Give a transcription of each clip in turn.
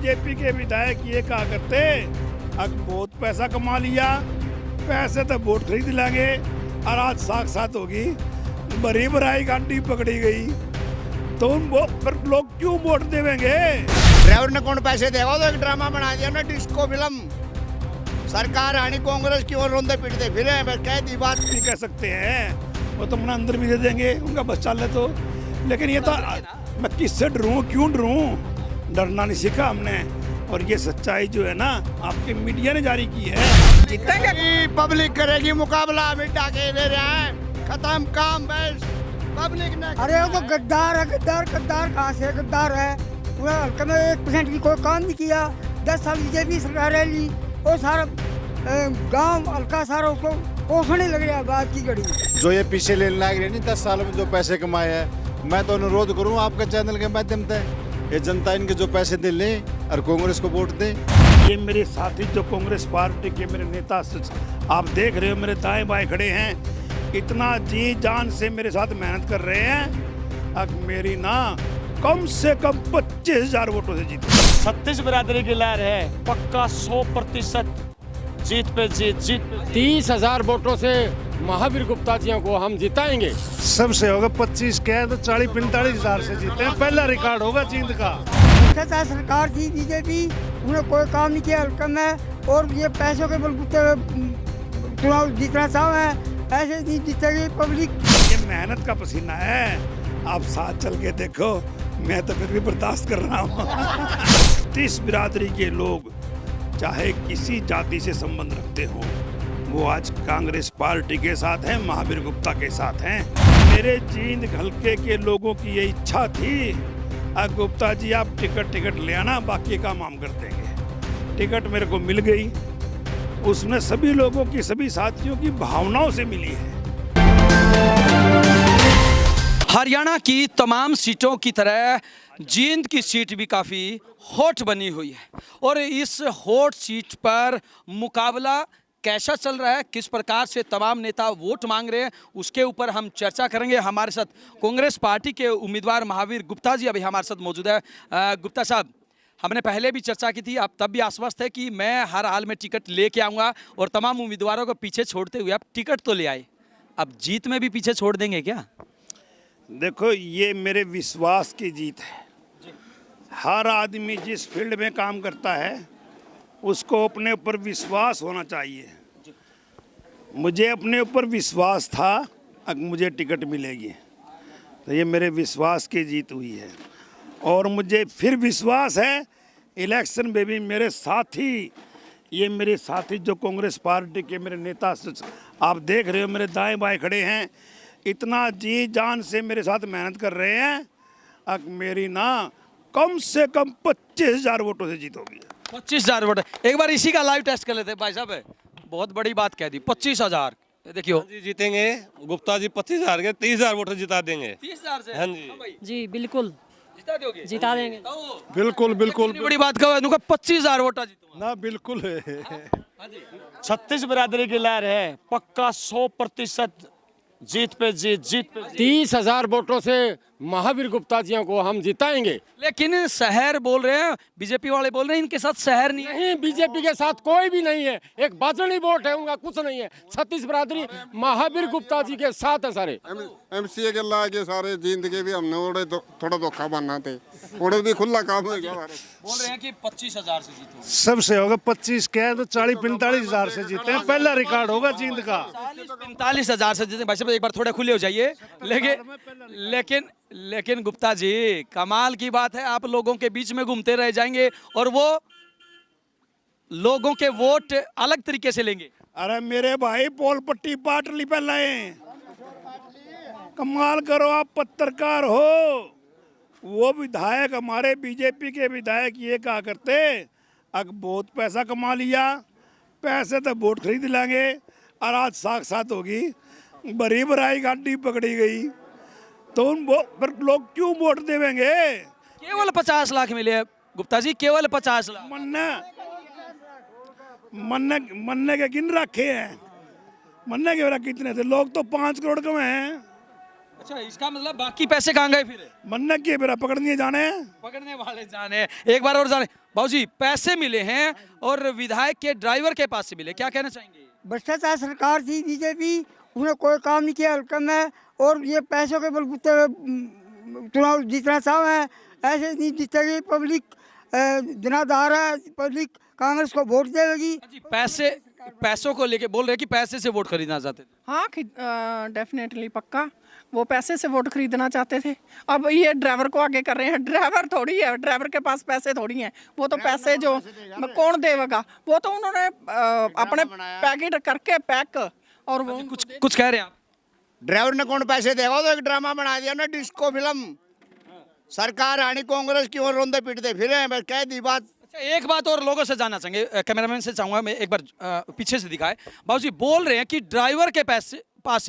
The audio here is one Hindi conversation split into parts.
बीजेपी के विधायक ये कहा करते, अब बहुत पैसा कमा लिया, पैसे तो वोट खरीद लाएंगे, और आज साक्षात होगी, बड़ी बराई गाड़ी पकड़ी गई, तो फिर लोग क्यों वोट देवेंगे? ड्राइवर ने कौन पैसे देगा? तो एक ड्रामा बना दिया ना, डिस्को फिल्म। सरकार आनी कांग्रेस की ओर रोंदे पीटते फिर कह दी बात नहीं कह सकते हैं, वो तो अपना अंदर भी दे देंगे, उनका बस चल तो। लेकिन ये तो मैं किससे डरूं, क्यों डरूं? डरना नहीं सीखा हमने, और ये सच्चाई जो है ना आपके मीडिया ने जारी की है। जीतेंगे, पब्लिक करेगी मुकाबला, मिटा के दे रहे हैं, खत्म काम बस पब्लिक ने। अरे वो तो गद्दार है, गद्दार कहाँ से गद्दार है? उन्हें हल्के में 1% भी कोई काम नहीं किया। 10 साल बीजेपी सरकार है ली, वो सारा गांव हल्का सारा उसको पोसने लग रहा है बात की घड़ी। जो ये पीछे लेने लग रहे नहीं 10 साल में जो पैसे कमाए हैं, मैं तो अनुरोध करूं आपके चैनल के माध्यम से, ये जनता इनके जो पैसे दे लें और कांग्रेस को वोट दें। ये मेरे साथी जो कांग्रेस पार्टी के मेरे नेता आप देख रहे हो, मेरे दाएं बाएं खड़े हैं, इतना जी जान से मेरे साथ मेहनत कर रहे हैं। अब मेरी ना कम से कम 25,000 वोटों से जीत। 36 बिरादरी की लहर है, पक्का 100% जीत पे जीत, जीत पे 30,000 वोटों से महावीर गुप्ता जी को हम जिताएंगे। सबसे होगा 25 क्या तो 40-45 हजार से जीते हैं, पहला रिकॉर्ड होगा जीत का। सरकार थी बीजेपी, उन्हें कोई काम नहीं किया हल्का में, और ये पैसों के बलबूते चुनाव जीतना चाहे, ऐसे नहीं जीतेगी पब्लिक। ये मेहनत का पसीना है, आप साथ चल के देखो, मैं तो फिर भी बर्दाश्त कर रहा हूँ। 30 बिरादरी के लोग चाहे किसी जाति से संबंध रखते हो, वो आज कांग्रेस पार्टी के साथ हैं, महावीर गुप्ता के साथ हैं। मेरे जींद हल्के के लोगों की ये इच्छा थी, गुप्ता जी आप टिकट ले आना, बाकी काम हम कर देंगे। टिकट मेरे को मिल गई, उसमें सभी लोगों की, सभी साथियों की भावनाओं से मिली है। हरियाणा की तमाम सीटों की तरह जींद की सीट भी काफ़ी हॉट बनी हुई है, और इस हॉट सीट पर मुकाबला कैसा चल रहा है, किस प्रकार से तमाम नेता वोट मांग रहे हैं, उसके ऊपर हम चर्चा करेंगे। हमारे साथ कांग्रेस पार्टी के उम्मीदवार महावीर गुप्ता जी अभी हमारे साथ मौजूद है। गुप्ता साहब, हमने पहले भी चर्चा की थी, आप तब भी आश्वस्त थे कि मैं हर हाल में टिकट लेके आऊँगा, और तमाम उम्मीदवारों को पीछे छोड़ते हुए आप टिकट तो ले आए, अब जीत में भी पीछे छोड़ देंगे क्या? देखो, ये मेरे विश्वास की जीत है। हर आदमी जिस फील्ड में काम करता है उसको अपने ऊपर विश्वास होना चाहिए। मुझे अपने ऊपर विश्वास था, अब मुझे टिकट मिलेगी, तो ये मेरे विश्वास की जीत हुई है। और मुझे फिर विश्वास है इलेक्शन में भी मेरे साथी, ये मेरे साथी जो कांग्रेस पार्टी के मेरे नेता आप देख रहे हो, मेरे दाएं बाएं खड़े हैं, इतना जी जान से मेरे साथ मेहनत कर रहे हैं। अब मेरी ना कम से कम 25,000 वोटों से जीत होगी। 25,000 वोट। एक बार इसी का लाइव टेस्ट कर लेते हैं भाई साहब, बहुत बड़ी बात कह दी, 25,000। देखियो जी जीतेंगे, गुप्ता जी 25,000 के 30,000 वोट जिता देंगे। 30,000 से? हाँ जी जी बिल्कुल जिता दोगे? जिता देंगे। बिल्कुल बिल्कुल बड़ी बात कहो, 25,000 वोट ना, बिल्कुल है। 36 बिरादरी की लहर है, पक्का 100% जीत पे जीत, जीत पे जीत। 30,000 वोटों से महावीर गुप्ता जी को हम जिताएंगे। लेकिन शहर बोल रहे हैं, बीजेपी वाले बोल रहे हैं इनके साथ शहर नहीं है। नहीं, बीजेपी के साथ कोई भी नहीं है, एक बाजनी वोट है उनका, कुछ नहीं है। 36 बिरादरी महावीर गुप्ता जी के साथ है सारे। एमसीए के लाके सारे जींद के भी हमने ओड़े थोड़ा धोखा बनना थे, ओड़े भी खुला काम हो गया। बोल रहे हैं कि 25,000 से जीतो। सबसे होगा 25 क्या तो 40-45 हजार से जीते हैं, पहला रिकॉर्ड होगा जीत का। 45,000 से जीते। भाई साहब एक बार थोड़े खुले हो जाइए। लेकिन गुप्ता जी, कमाल की बात है, आप लोगों के बीच में घूमते रह जाएंगे और वो लोगों के वोट अलग तरीके से लेंगे। अरे मेरे भाई, पोल पट्टी पाट ली पहले, कमाल करो, आप पत्रकार हो। वो विधायक, हमारे बीजेपी के विधायक ये कहा करते, अब बहुत पैसा कमा लिया, पैसे तो वोट खरीद लाएंगे, और आज साक्षात होगी, बड़ी बराई गाड़ी पकड़ी गई, तो फिर लोग क्यों वोट देवेंगे? केवल 50 लाख मिले हैं गुप्ता जी, केवल 50 लाख। मन्ने के गिन रखे हैं, मन्ने के कितने थे लोग, तो 5 करोड़ कमे हैं। अच्छा, इसका मतलब बाकी पैसे कहाँ गए फिर? मन्ना किए मेरा पकड़ने जाने हैं। पकड़ने वाले जाने। एक बार और जाने। बाबूजी, पैसे मिले हैं और विधायक के ड्राइवर के पास से मिले, क्या कहना चाहेंगे? भ्रष्टाचार सरकार थी बीजेपी, उन्हें कोई काम नहीं किया हल्का में, और ये पैसों के बलबूते चुनाव जीतना चाहे ऐसे नहीं जीतेगी पब्लिक। जनाधार है, पब्लिक कांग्रेस को वोट देगी। जी, पैसों को लेके बोल रहे हैं कि पैसे से वोट खरीदना चाहते थे। हाँ, डेफिनेटली पक्का वो पैसे से वोट खरीदना चाहते थे। अब ये ड्राइवर को आगे कर रहे हैं, ड्राइवर थोड़ी है, ड्राइवर के पास पैसे थोड़ी हैं, वो तो पैसे जो कौन देगा, वो तो उन्होंने अपने पैकेट करके पैक और वो कुछ कह रहे हैं आप? ड्राइवर ने कौन पैसे देगा? वो तो एक ड्रामा बना दिया ना, डिस्को फिल्म। सरकार आनी कांग्रेस की ओर रोंदे पीटते फिरे, बस कह दी बात। अच्छा, एक बात और लोगों से जानना चाहेंगे, कैमरामैन से चाहूंगा मैं एक बार पीछे से दिखाए। बाबूजी बोल रहे हैं कि ड्राइवर के पास से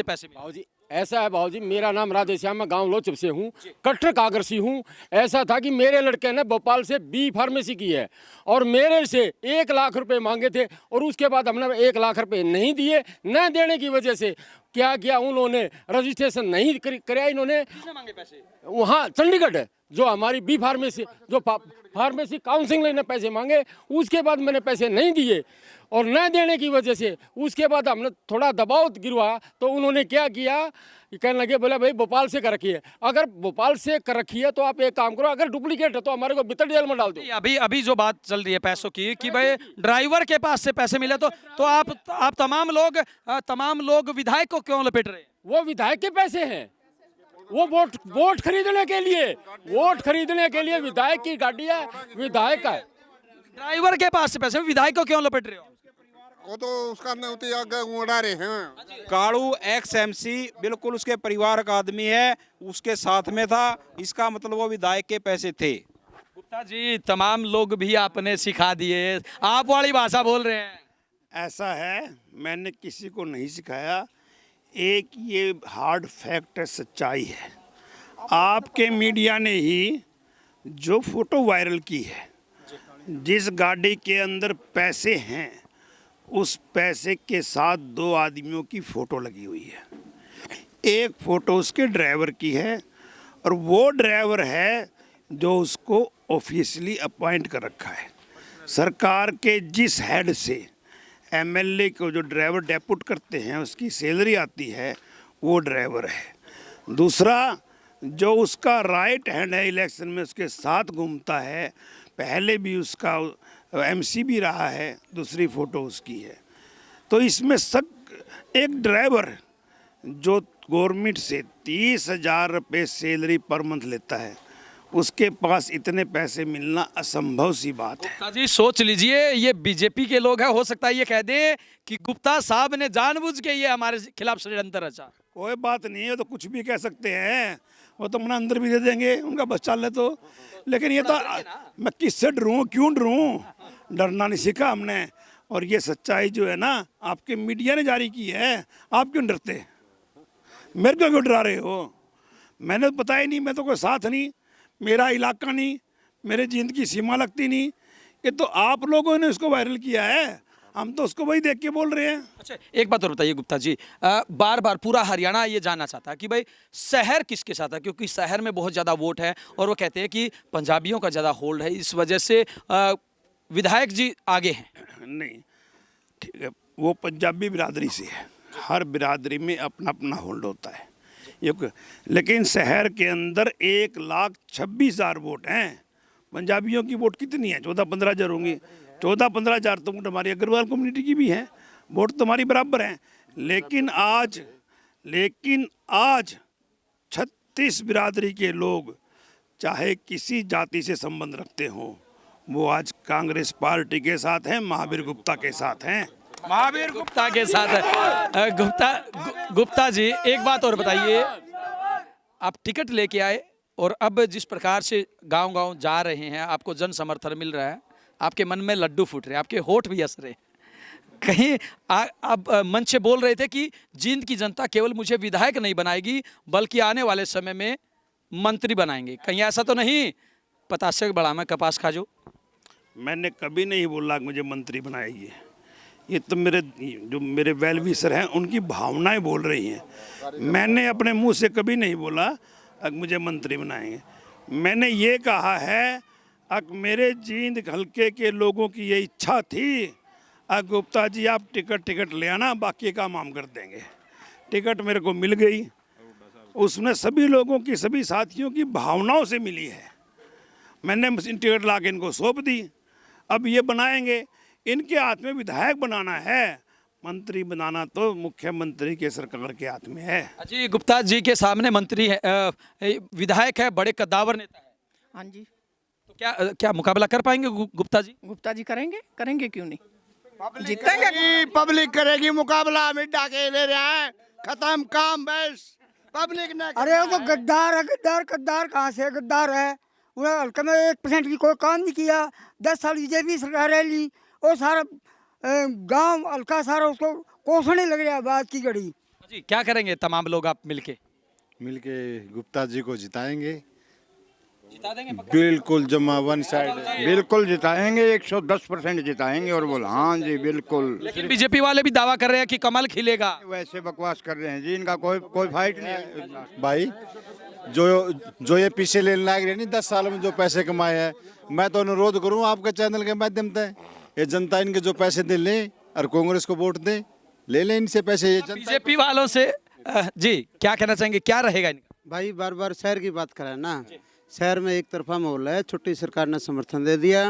पैसे मिले। बाबूजी ऐसा है बाबूजी, मेरा नाम राधेश्याम, मैं गांव लोचप से हूँ, कट्टर कागरसी हूँ। ऐसा था कि मेरे लड़के ने भोपाल से बी फार्मेसी की है और मेरे से 1 लाख रुपए मांगे थे, और उसके बाद हमने 1 लाख रुपए नहीं दिए। न देने की वजह से क्या किया उन्होंने, रजिस्ट्रेशन नहीं कराया इन्होंने। मांगे पैसे? वहाँ चंडीगढ़ जो हमारी बी फार्मेसी जो फार्मेसी काउंसिल ने पैसे मांगे, उसके बाद मैंने पैसे नहीं दिए, और न देने की वजह से उसके बाद हमने थोड़ा दबाव गिरवा तो उन्होंने क्या किया, कहने लगे बोला भाई भोपाल से कर रखी है। अगर भोपाल से कर रखी है तो आप एक काम करो, अगर डुप्लीकेट है तो हमारे को भीतर जेल में डाल दो। अभी जो बात चल रही है पैसों की कि भाई ड्राइवर के पास से पैसे मिले, तो आप तमाम लोग विधायक को क्यों लपेट रहे हैं? वो विधायक के पैसे हैं, वो वोट खरीदने के लिए विधायक की गाड़ी है, विधायक का है। ड्राइवर के पास से पैसे, विधायक को क्यों लपेट रहे हो? वो तो उसका नौती आगे उड़ा रहे हैं। काड़ू XMC बिल्कुल उसके परिवार का आदमी है, उसके साथ में था, इसका मतलब वो विधायक के पैसे थे। गुप्ता जी, तमाम लोग भी आपने सिखा दिए, आप वाली भाषा बोल रहे हैं। ऐसा है, मैंने किसी को नहीं सिखाया। एक ये हार्ड फैक्ट है, सच्चाई है। आपके मीडिया ने ही जो फोटो वायरल की है, जिस गाड़ी के अंदर पैसे हैं, उस पैसे के साथ 2 आदमियों की फ़ोटो लगी हुई है। एक फ़ोटो उसके ड्राइवर की है, और वो ड्राइवर है जो उसको ऑफिशियली अपॉइंट कर रखा है। सरकार के जिस हेड से MLA को जो ड्राइवर डेपुट करते हैं, उसकी सैलरी आती है, वो ड्राइवर है। दूसरा, जो उसका राइट हैंड है इलेक्शन में, उसके साथ घूमता है, पहले भी उसका MC भी रहा है, दूसरी फ़ोटो उसकी है। तो इसमें एक ड्राइवर जो गवर्नमेंट से 30,000 रुपये सैलरी पर मंथ लेता है, उसके पास इतने पैसे मिलना असंभव सी बात है। गुप्ता जी सोच लीजिए, ये बीजेपी के लोग हैं, हो सकता है ये कह दें कि गुप्ता साहब ने जानबूझ के ये हमारे खिलाफ षड्यंत्र रचा। कोई बात नहीं है, तो कुछ भी कह सकते हैं, वो तो अपना अंदर भी दे देंगे, उनका बस चल रहे तो। लेकिन ये तो मैं किससे डरूं, क्यों डरूं? डरना नहीं सीखा हमने। और ये सच्चाई जो है ना, आपके मीडिया ने जारी की है, आप क्यों डरते? मेरे को क्यों डरा रहे हो? मैंने तो बताया नहीं, मैं तो कोई साथ नहीं, मेरा इलाका नहीं, मेरे जींद की सीमा लगती नहीं। ये तो आप लोगों ने उसको वायरल किया है, हम तो उसको वही देख के बोल रहे हैं। अच्छा, एक बात और बताइए गुप्ता जी, बार बार पूरा हरियाणा ये जानना चाहता है कि भाई शहर किसके साथ है, क्योंकि शहर में बहुत ज़्यादा वोट है और वो कहते हैं कि पंजाबियों का ज़्यादा होल्ड है, इस वजह से विधायक जी आगे हैं। नहीं, ठीक है, वो पंजाबी बिरादरी से है, हर बिरादरी में अपना अपना होल्ड होता है। लेकिन शहर के अंदर 1,26,000 वोट हैं। पंजाबियों की वोट कितनी है? 14-15 हज़ार होंगी। 14-15 हज़ार तो वोट हमारी अग्रवाल कम्युनिटी की भी है, वोट तो हमारी बराबर हैं। लेकिन आज 36 बिरादरी के लोग, चाहे किसी जाति से संबंध रखते हों, वो आज कांग्रेस पार्टी के साथ हैं, महावीर गुप्ता के साथ हैं। महावीर गुप्ता के साथ है। गुप्ता जी, एक बात और बताइए, आप टिकट लेके आए और अब जिस प्रकार से गांव-गांव जा रहे हैं, आपको जन समर्थन मिल रहा है, आपके मन में लड्डू फूट रहे हैं, आपके होठ भी हंस रहे हैं। कहीं आप मंच से बोल रहे थे कि जींद की जनता केवल मुझे विधायक नहीं बनाएगी, बल्कि आने वाले समय में मंत्री बनाएंगे, कहीं ऐसा तो नहीं? पतासे बड़ा मैं कपास खा जो। मैंने कभी नहीं बोला कि मुझे मंत्री बनाएगी। ये तो मेरे वेल विशर हैं उनकी भावनाएं बोल रही हैं। मैंने अपने मुंह से कभी नहीं बोला अब मुझे मंत्री बनाएंगे। मैंने ये कहा है अब मेरे जींद हल्के के लोगों की ये इच्छा थी, अब गुप्ता जी आप टिकट ले आना, बाकी काम हम कर देंगे। टिकट मेरे को मिल गई, उसमें सभी लोगों की, सभी साथियों की भावनाओं से मिली है। मैंने टिकट ला के इनको सौंप दी। अब ये बनाएंगे, इनके हाथ में विधायक बनाना है, मंत्री बनाना तो मुख्यमंत्री के सरकार के हाथ में है। जी गुप्ता जी के सामने मंत्री है, विधायक है, बड़े कद्दावर नेता है। हाँ जी, तो क्या मुकाबला कर पाएंगे गुप्ता जी? गुप्ता जी करेंगे क्यों नहीं, जीतेंगे। पब्लिक करेगी मुकाबला, मिड्डा के ले रहा है, खत्म काम बस, पब्लिक ने। अरे वो तो गद्दार है, गद्दार कहाँ से गद्दार है? उन्हें हल्के में 1% भी कोई काम नहीं किया। 10 साल बीजेपी सरकार है ली, और सारा गांव हल्का सारा उसको कोसने लग रहा है बात की घड़ी। जी क्या करेंगे तमाम लोग आप मिलके? गुप्ता जी को जिताएंगे, जिता देंगे पक्का? बिल्कुल जमा वन साइड। बिल्कुल जिताएंगे, 110% जिताएंगे। और बोल हाँ जी बिल्कुल। लेकिन बीजेपी वाले भी दावा कर रहे हैं कि कमल खिलेगा। वैसे बकवास कर रहे हैं जी, इनका कोई फाइट नहीं है भाई। जो ये पीछे लेने लायक रहे नहीं 10 सालों में जो पैसे कमाए हैं, मैं तो अनुरोध करूं आपके चैनल के माध्यम से, ये जनता इनके जो पैसे दे लें और कांग्रेस को वोट दे, ले लें इनसे पैसे। ये बीजेपी वालों से जी क्या कहना चाहेंगे, क्या रहेगा इनका? भाई बार बार शहर की बात करें ना, शहर में एक तरफा माहौल है, छोटी सरकार ने समर्थन दे दिया,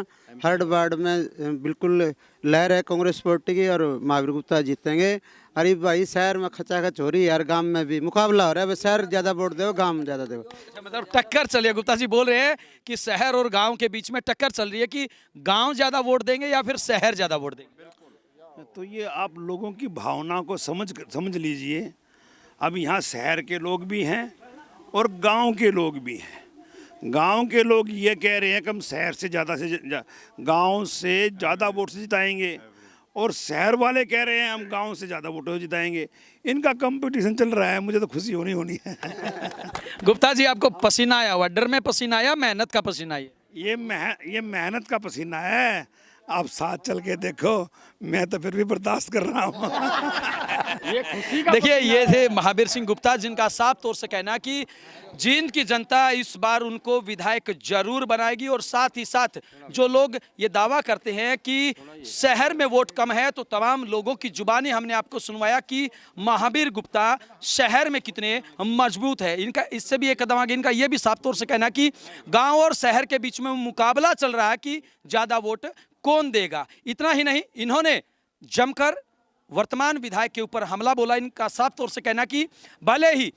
हर वार्ड में बिल्कुल लहर है कांग्रेस पार्टी की और महावीर गुप्ता जीतेंगे। अरे भाई शहर में खचाखच हो रही है यार, गांव में भी मुकाबला हो रहा है, शहर ज्यादा वोट दो गांव ज्यादा दो। मतलब टक्कर चल रही है, गुप्ता जी बोल रहे हैं कि शहर और गांव के बीच में टक्कर चल रही है कि गांव ज्यादा वोट देंगे या फिर शहर ज्यादा वोट देंगे। तो ये आप लोगों की भावना को समझ लीजिए। अब यहाँ शहर के लोग भी हैं और गांव के लोग भी हैं। गांव के लोग ये कह रहे हैं कि हम शहर से गांव से ज़्यादा वोट से जिताएंगे, और शहर वाले कह रहे हैं हम गांव से ज़्यादा वोटों से जिताएंगे। इनका कंपटीशन चल रहा है, मुझे तो खुशी होनी है। गुप्ता जी आपको पसीना आया हुआ, डर में पसीना आया, मेहनत का पसीना आया? ये मेहनत का पसीना है। आप साथ चल के देखो, मैं तो फिर भी बर्दाश्त कर रहा हूँ। देखिए ये थे महावीर सिंह गुप्ता, जिनका साफ तौर से कहना कि जींद की जनता इस बार उनको विधायक जरूर बनाएगी, और साथ ही साथ जो लोग ये दावा करते हैं कि शहर में वोट कम है, तो तमाम लोगों की जुबानी हमने आपको सुनवाया कि महावीर गुप्ता शहर में कितने मजबूत है। इनका इससे भी एक कदम आगे इनका ये भी साफ तौर से कहना कि गाँव और शहर के बीच में मुकाबला चल रहा है कि ज़्यादा वोट कौन देगा। इतना ही नहीं, इन्होंने जमकर वर्तमान विधायक के ऊपर हमला बोला। इनका साफ तौर से कहना कि भले ही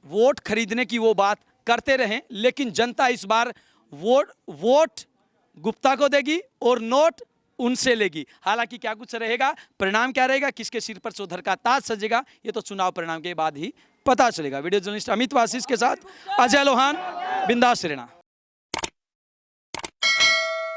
वोट खरीदने की वो बात करते रहें, लेकिन जनता इस बार वोट गुप्ता को देगी और नोट उनसे लेगी। हालांकि क्या कुछ रहेगा, परिणाम क्या रहेगा, किसके सिर पर चौधर का ताज सजेगा, ये तो चुनाव परिणाम के बाद ही पता चलेगा। वीडियो जर्नलिस्ट अमित वासिस के साथ अजय लोहान, बिंदास सिरेना।